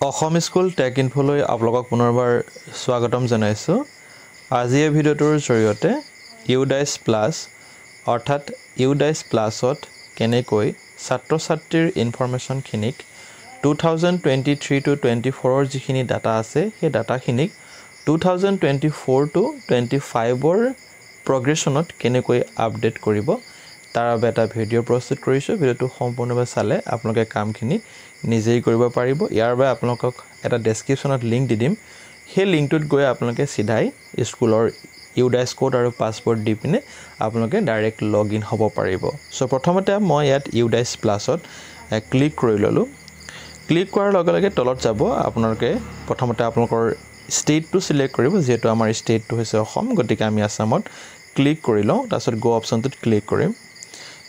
Assam school tech ইনফোলৈ আপোনালোকক পুনৰবাৰ স্বাগতম জনাইছো। আজি এই ভিডিঅ'টোৰ জৰিয়তে ইউডাইছ প্লাছ অৰ্থাৎ ইউডাইছ প্লাছত কেনেকৈ ছাত্ৰ-ছাত্ৰীৰ ইনফৰমেশ্যনখিনিক 2023 to 24 যিখিনি ডাটা আছে সেই ডাটাখিনিক 2024 to 25 প্ৰগ্ৰেছনত কেনেকৈ আপডেট কৰিব তাৰ বাবে এটা ভিডিঅ' প্ৰস্তুত কৰিছো। ভিডিঅ'টো সম্পূৰ্ণভাৱে চালে আপোনালোকে কামখিনি নিজেই কৰিব পাৰিব। ইয়াৰ বাবে আপোনালোকক এটা ডেছক্ৰিপশ্যনত লিংক দি দিম। সেই লিংকটোত গৈ আপোনালোকে সিধাই স্কুলৰ ইউডাইছ কোড আৰু পাছৱৰ্ড দি পিনে আপোনালোকে ডাইৰেক্ট লগইন হ'ব পাৰিব। সো প্ৰথমতে মই ইয়াত ইউডাইছ প্লাছত ক্লিক কৰি ললো। ক্লিক কৰাৰ লগে লগে তলত যাব আপোনালোকে প্ৰথমতে আপোনালোকৰ ষ্টেটটো সিলেক্ট কৰিব, যেহেতু আমাৰ ষ্টেটটো হৈছে অসম, গতিকে আমি আসামত ক্লিক কৰি লওঁ। তাৰপিছত গো অপশ্যনটোত ক্লিক কৰিম।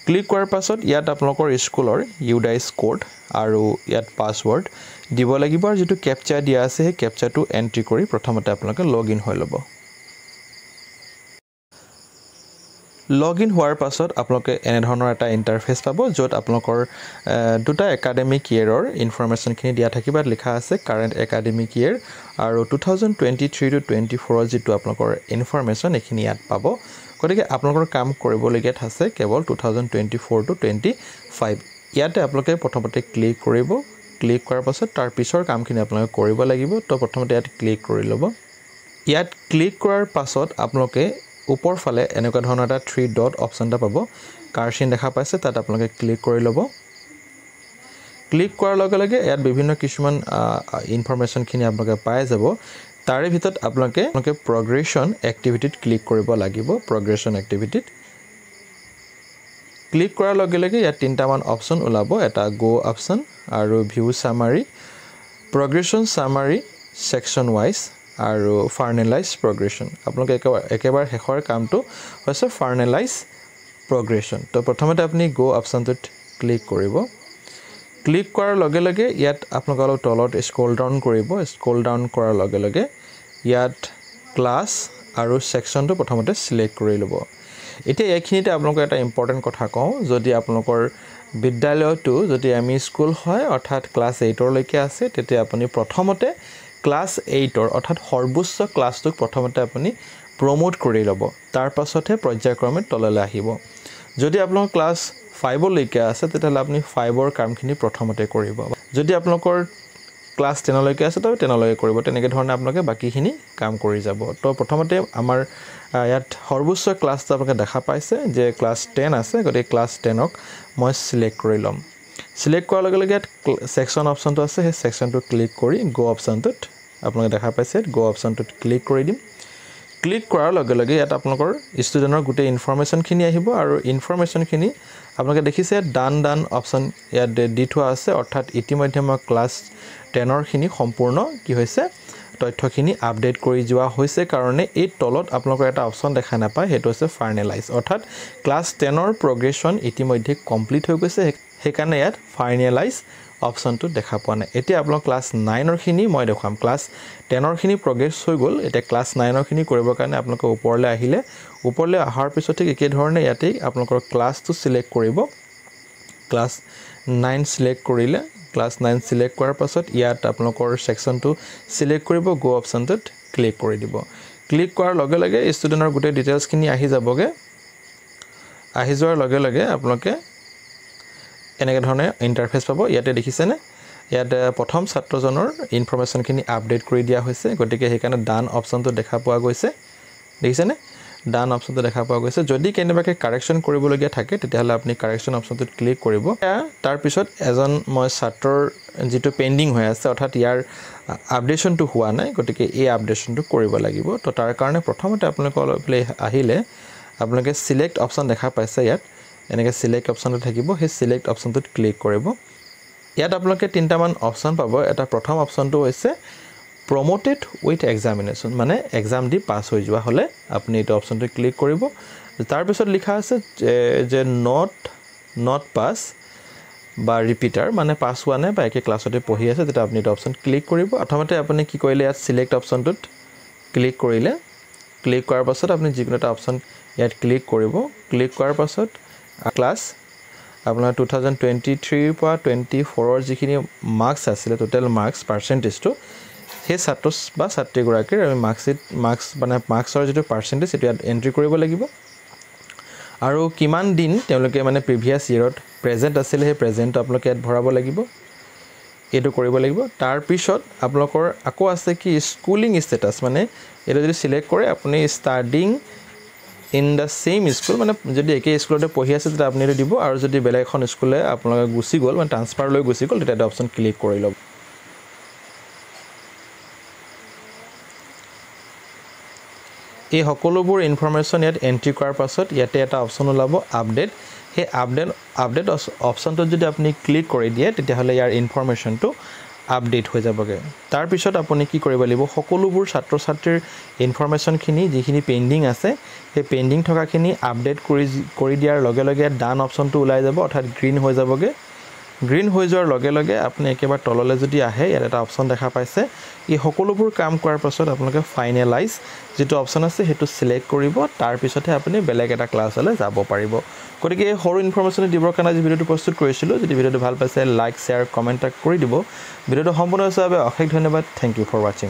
ক্লিক কৰাৰ পাছত ইয়াত আপোনালোকৰ স্কুলৰ ইউডাইছ কোড আৰু ইয়াত পাছৱৰ্ড দিব লাগিব, আৰু যেটো ক্যাপচা দিয়া আছে সেই ক্যাপচাটো এন্ট্ৰি কৰি প্ৰথমতে আপোনালোকে লগইন হৈ ল'ব। লগইন হোৱাৰ পাছত আপোনালোকে এনে ধৰণৰ এটা ইন্টাৰফেস পাব, য'ত আপোনালোকৰ দুটা একাডেমিক ইয়েৰৰ ইনফৰমেশ্যনখিনি দিয়া থাকিব। লিখা আছে কাৰেন্ট একাডেমিক ইয়েৰ আৰু 2023 to 24 যেটো আপোনালোকৰ ইনফৰমেশ্যন এখিনি ইয়াত পাব। গতিকে আপোনালোকৰ কাম কৰিবলগীয়া আছে কেৱল 2024 to 25। ইয়াতে আপোনালোকে প্ৰথমতে ক্লিক কৰিব। ক্লিক কৰাৰ পাছত তাৰ পিছৰ কামখিনি আপোনালোকে কৰিব লাগিব। তো প্ৰথমতে ইয়াত ক্লিক কৰি ল'ব। ইয়াত ক্লিক কৰাৰ পাছত আপোনালোকে ওপৰ ফালে এনেকুৱা ধৰণৰ এটা 3 ডট অপশ্যন এটা পাব, কাৰ্চিন দেখা পাইছে, তাত আপোনালোকে ক্লিক কৰি ল'ব। ক্লিক কৰাৰ লগে লগে ইয়াত বিভিন্ন কিছুমান ইনফৰমেশ্যনখিনি আপোনালোকে পাই যাব। তাৰে ভিতৰত আপোনালোকে প্ৰগ্ৰেছন এক্টিভিটিত ক্লিক কৰিব লাগিব। প্ৰগ্ৰেছন এক্টিভিটিত ক্লিক কৰাৰ লগে লগে ইয়াত তিনটামান অপশ্যন ওলাব, এটা গো অপশ্যন আৰু ভিউ সামাৰি, প্ৰগ্ৰেছন সামাৰি, সেকশন ওয়াইজ আৰু ফাইনেলাইজ প্ৰগ্ৰেছন। আপোনালোকে একেবাৰে শেষৰ কামটো হৈছে ফাইনেলাইজ প্ৰগ্ৰেছন। তো প্ৰথমতে আপুনি গো অপশ্যনটোত ক্লিক কৰিব। ক্লিক কৰাৰ লগে লগে ইয়াত আপোনালোকে অলপ তলত স্ক্ৰল ডাউন কৰিব। স্ক্ৰল ডাউন কৰাৰ লগে লগে ইয়াত ক্লাছ আৰু সেকশনটো প্ৰথমতে সিলেক্ট কৰি ল'ব। এতিয়া এইখিনিতে আপোনালোকক এটা ইম্পৰ্টেণ্ট কথা কওঁ, যদি আপোনালোকৰ বিদ্যালয়টো যদি আমি স্কুল হয় অৰ্থাৎ ক্লাছ 8 লৈকে আছে, তেতিয়া আপুনি প্ৰথমতে ক্লাছ 8 অৰ্থাৎ সৰ্বোচ্চ ক্লাছটোক প্ৰথমতে আপুনি প্ৰমোট কৰি ল'ব, তাৰ পাছতহে পৰ্যায়ক্ৰমে তললৈ আহিব। যদি আপোনালোকৰ ক্লাছ 5 লৈকে আছে তেতিয়াহ'লে আপুনি 5 কামখিনি প্ৰথমতে কৰিব। যদি আপোনালোকৰ ক্লাছ 10 লৈকে আছে তবে 10 লৈকে কৰিব। তেনেকৈ ধৰণে আপোনালোকে বাকিখিনি কাম কৰি যাব। তো প্ৰথমতে আমাৰ ইয়াত সৰ্বোচ্চ ক্লাছটো আপোনালোকে দেখা পাইছে যে ক্লাছ 10 আছে, গতিকে ক্লাছ 10ক মই সিলেক্ট কৰি ল'ম। সিলেক্ট কৰাৰ লগে লগে সেকশন অপশ্যনটো আছে, সেই সেকশনটো ক্লিক কৰি গো অপশ্যনটোত আপোনালোকে দেখা পাইছে গো অপশ্যনটোত ক্লিক কৰি দিম। ক্লিক কৰাৰ লগে লগে ইয়াত আপোনালোকৰ ষ্টুডেণ্টৰ গোটেই ইনফৰমেশ্যনখিনি আহিব, আৰু ইনফৰমেশ্যনখিনি আপোনালোকে দেখিছে ডান অপশ্যন ইয়াত দি থোৱা আছে, অৰ্থাৎ ইতিমধ্যে মই ক্লাছ 10ৰখিনি সম্পূৰ্ণ কি হৈছে তথ্যখিনি আপডেট কৰি যোৱা হৈছে কাৰণে এই তলত আপোনালোকৰ এটা অপশ্যন দেখা নাপায়, সেইটো হৈছে ফাইনেলাইজ, অৰ্থাৎ ক্লাছ 10ৰ প্ৰগ্ৰেছন ইতিমধ্যে কমপ্লিট হৈ গৈছে, সেইকাৰণে ইয়াত ফাইনেলাইজ অপশ্যনটো দেখা পোৱা নাই। এতিয়া আপোনালোক ক্লাছ 9ৰখিনি মই দেখুৱাম। ক্লাছ 10ৰখিনি প্ৰগ্ৰেছ হৈ গ'ল, এতিয়া ক্লাছ 9ৰখিনি কৰিবৰ কাৰণে আপোনালোকে ওপৰলৈ আহিলে, ওপৰলৈ অহাৰ পিছত ঠিক একেধৰণে ইয়াতেই আপোনালোকৰ ক্লাছটো সিলেক্ট কৰিব। ক্লাছ 9 সিলেক্ট কৰিলে, ক্লাছ 9 সিলেক্ট কৰাৰ পাছত ইয়াত আপোনালোকৰ সেকশনটো সিলেক্ট কৰিব, গো অপশ্যনটোত ক্লিক কৰি দিব। ক্লিক কৰাৰ লগে লগে ষ্টুডেণ্টৰ গোটেই ডিটেইলছখিনি আহি যাবগৈ। আহি যোৱাৰ লগে লগে আপোনালোকে এনেকৈ ধৰণে ইন্টাৰফেস পাব। ইয়াতে দেখিছেনে, ইয়াত প্ৰথম ছাত্ৰজনৰ ইনফৰমেশ্যনখিনি আপডেট কৰি দিয়া হৈছে, গতিকে সেইকাৰণে ডান অপশ্যনটো দেখা পোৱা গৈছে। দেখিছেনে, ডান অপশ্যনটো দেখা পোৱা গৈছে। যদি কেনেবাকৈ কাৰেকশ্যন কৰিবলগীয়া থাকে তেতিয়াহ'লে আপুনি কাৰেকশ্যন অপশ্যনটোত ক্লিক কৰিব। তাৰপিছত এজন মই ছাত্ৰৰ যিটো পেণ্ডিং হৈ আছে, অৰ্থাৎ ইয়াৰ আপডেশ্যনটো হোৱা নাই, গতিকে এই আপডেশ্যনটো কৰিব লাগিব। তো তাৰ কাৰণে প্ৰথমতে আপোনালোকে অলপলৈ আহিলে আপোনালোকে সিলেক্ট অপশ্যন দেখা পাইছে, ইয়াত এনেকৈ সিলেক্ট অপশ্যনটো থাকিব, সেই সিলেক্ট অপশ্যনটোত ক্লিক কৰিব। ইয়াত আপোনালোকে তিনিটামান অপশ্যন পাব। এটা প্ৰথম অপশ্যনটো হৈছে প্ৰমোটেড উইথ এক্সামিনেশ্যন, মানে এক্সাম দি পাছ হৈ যোৱা হ'লে আপুনি এইটো অপশ্যনটো ক্লিক কৰিব। তাৰপিছত লিখা আছে যে নট পাছ বা ৰিপিটাৰ, মানে পাছ হোৱা নাই বা একে ক্লাছতে পঢ়ি আছে, তেতিয়া আপুনি এইটো অপশ্যন ক্লিক কৰিব। প্ৰথমতে আপুনি কি কৰিলে, ইয়াত সিলেক্ট অপশ্যনটোত ক্লিক কৰিলে। ক্লিক কৰাৰ পাছত আপুনি যিকোনো এটা অপশ্যন ইয়াত ক্লিক কৰিব। ক্লিক কৰাৰ পাছত ক্লাছ আপোনাৰ 2023 পৰা 24 যিখিনি মাৰ্কছ আছিলে টোটেল মাৰ্কছ পাৰ্চেণ্টেজটো সেই ছাত্ৰ বা ছাত্ৰীগৰাকীৰ আমি মাৰ্কছৰ যিটো পাৰ্চেণ্টেজ সেইটো ইয়াত এণ্ট্ৰি কৰিব লাগিব আৰু কিমান দিন তেওঁলোকে মানে প্ৰিভিয়াছ ইয়েৰত প্ৰেজেণ্ট আছিলে সেই প্ৰেজেণ্টটো আপোনালোকে ইয়াত ভৰাব লাগিব এইটো কৰিব লাগিব তাৰ পিছত আপোনালোকৰ আকৌ আছে কি স্কুলিং ষ্টেটাছ মানে এটা যদি সিলেক্ট কৰে আপুনি studying in the same school মানে যদি একে স্কুলতে পঢ়ি আছে তেতিয়া আপুনি দিব আৰু যদি বেলেগ এখন স্কুলে আপোনালোকে গুচি গ'ল মানে ট্ৰান্সফাৰ লৈ গুচি গ'ল তেতিয়া অপচন ক্লিক কৰি ল'ব এই সকলোবোৰ ইনফৰমেশ্যন ইয়াত এণ্ট্ৰি কৰাৰ পাছত ইয়াতে এটা অপচন ওলাব আপডেট সেই আপডেট অপচনটোত যদি আপুনি ক্লিক কৰি দিয়ে তেতিয়াহ'লে ইয়াৰ ইনফৰমেশ্যনটো আপডেট হৈ যাবগৈ তাৰ পিছত আপুনি কি কৰিব লাগিব সকলোবোৰ ছাত্ৰ ছাত্ৰীৰ ইনফৰমেশ্যনখিনি যিখিনি পেণ্ডিং আছে সেই পেণ্ডিং থকাখিনি আপডেট কৰি দিয়াৰ লগে লগে ডান অপচনটো ওলাই যাব অৰ্থাৎ গ্ৰীণ হৈ যাবগৈ গ্ৰীণ হৈ যোৱাৰ লগে লগে আপুনি একেবাৰে তললৈ যদি আহে ইয়াত এটা অপচন দেখা পাইছে এই সকলোবোৰ কাম কৰাৰ পাছত আপোনালোকে ফাইনেলাইজ যেটো অপচন আছে হেতু সিলেক্ট কৰিব তাৰ পিছতহে আপুনি বেলেগ এটা ক্লাছলৈ যাব পাৰিব গতিকে এই সৰু ইনফৰমেশ্যন দিবৰ কাৰণে আজি ভিডিওটো প্ৰস্তুত কৰিছিলোঁ যদি ভিডিওটো ভাল পাইছে লাইক শেয়াৰ কমেন্ট কৰি দিব ভিডিওটো সম্পূৰ্ণ হোৱাৰ বাবে অশেষ ধন্যবাদ থ্যাংক ইউ ফৰ ওয়াচিং